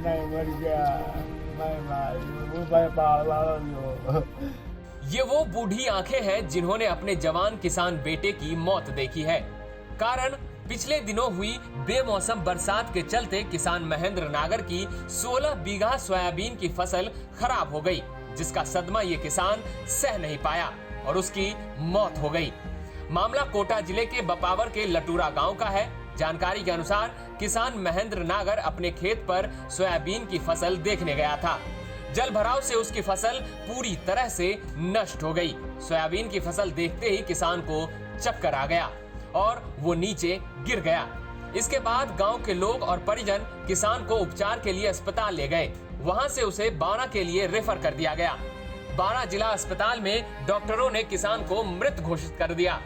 नहीं मर गया, मैं बाल वाला। ये वो बूढ़ी आंखें हैं जिन्होंने अपने जवान किसान बेटे की मौत देखी है। कारण पिछले दिनों हुई बेमौसम बरसात के चलते किसान महेंद्र नागर की 16 बीघा सोयाबीन की फसल खराब हो गई, जिसका सदमा ये किसान सह नहीं पाया और उसकी मौत हो गई। मामला कोटा जिले के बपावर के लटूरा गांव का है। जानकारी के अनुसार किसान महेंद्र नागर अपने खेत पर सोयाबीन की फसल देखने गया था। जल भराव से उसकी फसल पूरी तरह से नष्ट हो गई। सोयाबीन की फसल देखते ही किसान को चक्कर आ गया और वो नीचे गिर गया। इसके बाद गांव के लोग और परिजन किसान को उपचार के लिए अस्पताल ले गए। वहां से उसे बारा के लिए रेफर कर दिया गया। बारा जिला अस्पताल में डॉक्टरों ने किसान को मृत घोषित कर दिया।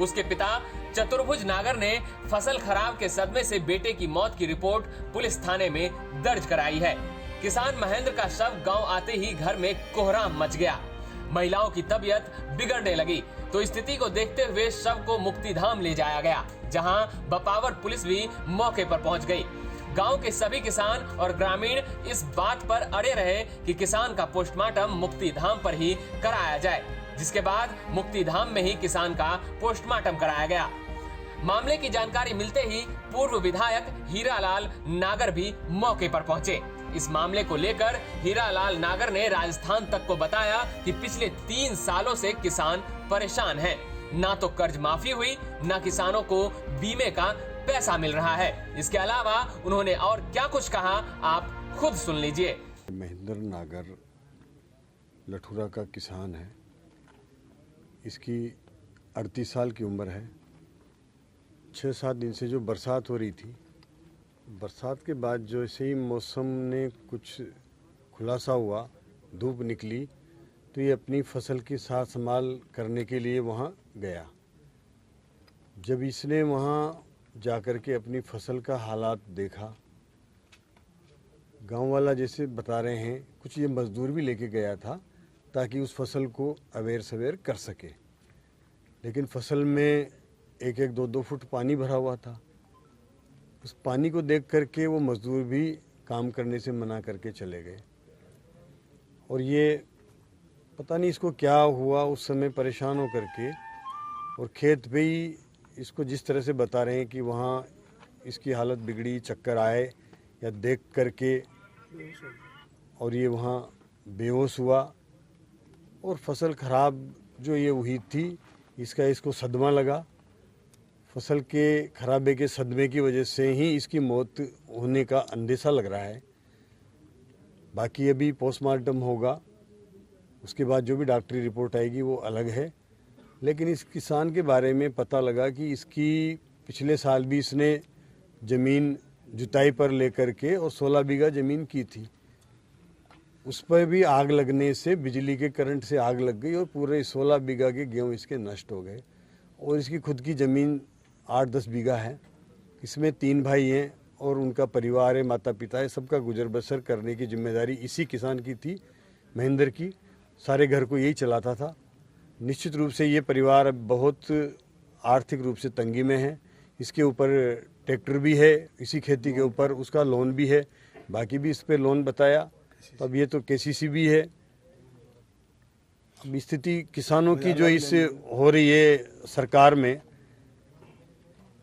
उसके पिता चतुर्भुज नागर ने फसल खराब के सदमे से बेटे की मौत की रिपोर्ट पुलिस थाने में दर्ज कराई है। किसान महेंद्र का शव गांव आते ही घर में कोहराम मच गया। महिलाओं की तबीयत बिगड़ने लगी तो स्थिति को देखते हुए शव को मुक्तिधाम ले जाया गया, जहां बपावर पुलिस भी मौके पर पहुंच गई। गांव के सभी किसान और ग्रामीण इस बात पर अड़े रहे कि किसान का पोस्टमार्टम मुक्तिधाम पर ही कराया जाए, जिसके बाद मुक्तिधाम में ही किसान का पोस्टमार्टम कराया गया। मामले की जानकारी मिलते ही पूर्व विधायक हीरालाल नागर भी मौके पर पहुंचे। इस मामले को लेकर हीरालाल नागर ने राजस्थान तक को बताया कि पिछले 3 सालों से किसान परेशान हैं। ना तो कर्ज माफी हुई, ना किसानों को बीमे का पैसा मिल रहा है। इसके अलावा उन्होंने और क्या कुछ कहा, आप खुद सुन लीजिए। महेंद्र नागर लठूरा का किसान है। इसकी 38 साल की उम्र है। 6-7 दिन से जो बरसात हो रही थी, बरसात के बाद जो ऐसे ही मौसम ने कुछ खुलासा हुआ, धूप निकली, तो ये अपनी फसल की सार संभाल करने के लिए वहाँ गया। जब इसने वहाँ जाकर के अपनी फसल का हालात देखा, गांव वाला जैसे बता रहे हैं, कुछ ये मजदूर भी लेके गया था ताकि उस फसल को अवेर सवेर कर सके, लेकिन फसल में 1-1, 2-2 फुट पानी भरा हुआ था। उस पानी को देख करके वो मजदूर भी काम करने से मना करके चले गए। और ये पता नहीं इसको क्या हुआ, उस समय परेशान हो करके और खेत पे ही इसको जिस तरह से बता रहे हैं कि वहाँ इसकी हालत बिगड़ी, चक्कर आए या देख करके, और ये वहाँ बेहोश हुआ और फसल खराब जो ये हुई थी, इसको सदमा लगा। फसल के खराबे के सदमे की वजह से ही इसकी मौत होने का अंदेशा लग रहा है। बाकी अभी पोस्टमार्टम होगा, उसके बाद जो भी डॉक्टरी रिपोर्ट आएगी वो अलग है। लेकिन इस किसान के बारे में पता लगा कि इसकी पिछले साल भी इसने ज़मीन जुताई पर लेकर के और 16 बीघा ज़मीन की थी। उस पर भी आग लगने से, बिजली के करंट से आग लग गई और पूरे 16 बीघा के गेहूँ इसके नष्ट हो गए। और इसकी खुद की ज़मीन 8-10 बीघा है। इसमें 3 भाई हैं और उनका परिवार है, माता पिता है। सबका गुजर बसर करने की जिम्मेदारी इसी किसान की थी, महेंद्र की। सारे घर को यही चलाता था। निश्चित रूप से ये परिवार अब बहुत आर्थिक रूप से तंगी में है। इसके ऊपर ट्रैक्टर भी है, इसी खेती के ऊपर उसका लोन भी है, बाकी भी इस पर लोन बताया। तो अब ये तो केसीसी भी है। अब स्थिति किसानों की जो इस हो रही है सरकार में,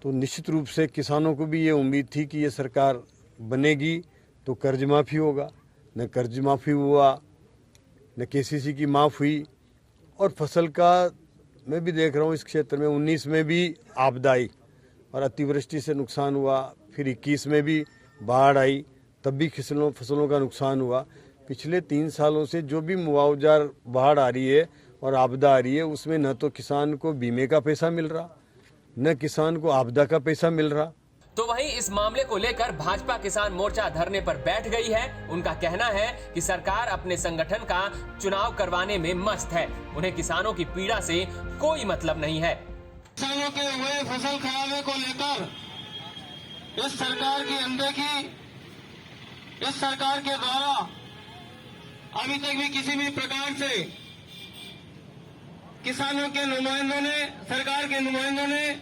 तो निश्चित रूप से किसानों को भी ये उम्मीद थी कि ये सरकार बनेगी तो कर्ज माफ़ी होगा। न कर्ज माफ़ी हुआ, न केसीसी की माफ़ हुई। और फसल का मैं भी देख रहा हूँ इस क्षेत्र में 19 में भी आपदा आई और अतिवृष्टि से नुकसान हुआ। फिर 21 में भी बाढ़ आई, तब भी फसलों का नुकसान हुआ। पिछले 3 सालों से जो भी मुआवजा बाढ़ आ रही है और आपदा आ रही है, उसमें न तो किसान को बीमे का पैसा मिल रहा, न किसान को आपदा का पैसा मिल रहा। तो वहीं इस मामले को लेकर भाजपा किसान मोर्चा धरने पर बैठ गई है। उनका कहना है कि सरकार अपने संगठन का चुनाव करवाने में मस्त है, उन्हें किसानों की पीड़ा से कोई मतलब नहीं है। किसानों के हुए फसल खराबे को लेकर इस सरकार की अनदेखी, इस सरकार के द्वारा अभी तक भी किसी भी प्रकार से किसानों के नुमाइंदों ने, सरकार के नुमाइंदों ने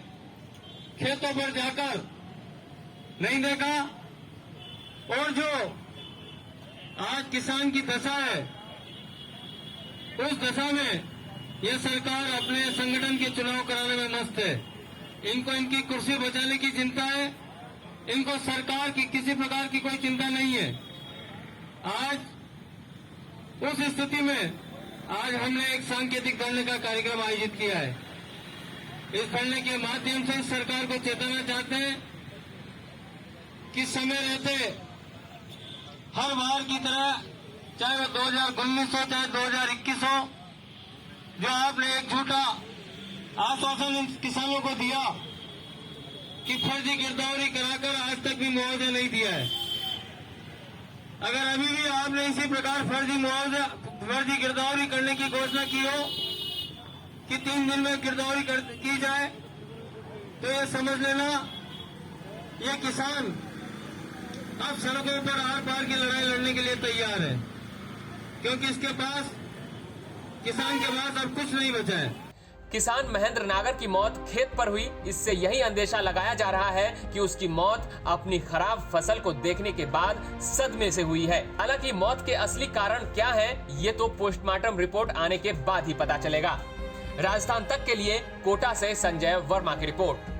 खेतों पर जाकर नहीं देखा। और जो आज किसान की दशा है, उस दशा में यह सरकार अपने संगठन के चुनाव कराने में मस्त है। इनको इनकी कुर्सी बचाने की चिंता है, इनको सरकार की किसी प्रकार की कोई चिंता नहीं है। आज उस स्थिति में आज हमने एक सांकेतिक धरने का कार्यक्रम आयोजित किया है। इस धरने के माध्यम से सरकार को चेताना चाहते हैं कि समय रहते हर बार की तरह, चाहे वो 2019 हो चाहे 2021 हो, जो आपने एक झूठा आश्वासन इन किसानों को दिया कि फर्जी गिरदावरी कराकर आज तक भी मुआवजा नहीं दिया है। अगर अभी भी आपने इसी प्रकार फर्जी गिरदावरी करने की घोषणा की हो कि 3 दिन में गिरदावरी की जाए, तो ये समझ लेना ये किसान अब सड़कों पर आर पार की लड़ाई लड़ने के लिए तैयार है, क्योंकि इसके पास, किसान के पास अब कुछ नहीं बचा है। किसान महेंद्र नागर की मौत खेत पर हुई, इससे यही अंदेशा लगाया जा रहा है कि उसकी मौत अपनी खराब फसल को देखने के बाद सदमे से हुई है। हालांकि मौत के असली कारण क्या है, ये तो पोस्टमार्टम रिपोर्ट आने के बाद ही पता चलेगा। राजस्थान तक के लिए कोटा से संजय वर्मा की रिपोर्ट।